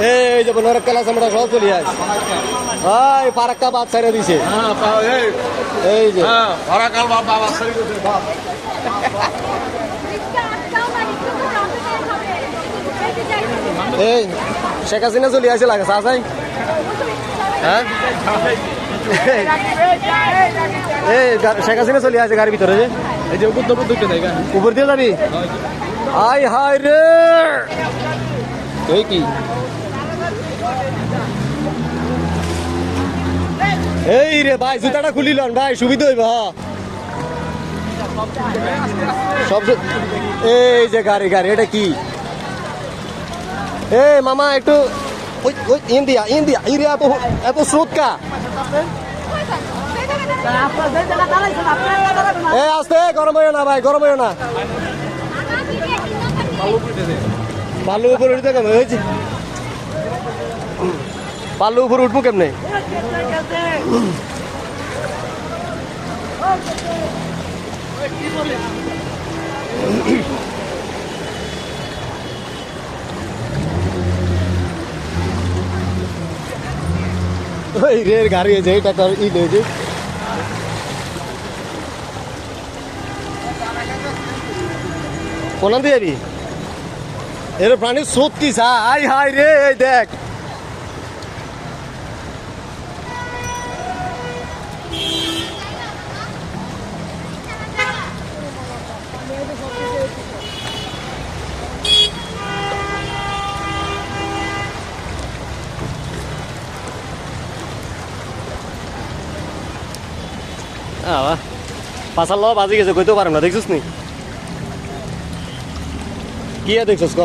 এই যে বনোর কালা আমরা সব চলে আস ভাই ফারাক্কা বাদ ছেড়ে দিছে এই যে ফারাকাল বাবা ছেড়ে দিছে বাপ এই শেখ হাসিনা চলে আসে লাগে চাচাই হ্যাঁ এই শেখ হাসিনা চলে আসে গাড়ির ভিতরে যে এই যে উপর উপর দুটো জায়গা উপর দিয়ে যাবি আই হাই রে তুই কি এই রে ভাই জুতাটা খুলি লন ভাই সুবিধা হইব সব এই যে গাড়ি গাড়ি এটা কি এই মামা একটু ওই ওই ইন্ডিয়া ইন্ডিয়া ইন্ডিয়া এত এত স্রোত কা এ আস্তে গরম হইও না ভাই গরম হইও না পাল্লু উপরে উঠতে কেমন হয়েছে পাল্লু উপরে উঠবো কেমনে ওই রের গাড়ি আছে এটা তো ই হয়েছে কোন দিয়ে যাবি এর প্রাণী সত্যি হাই হাই রে এই দেখ পাশার ল বাজি গেছে কইতেও পারম না দেখছিস নি কি দেখছিস ক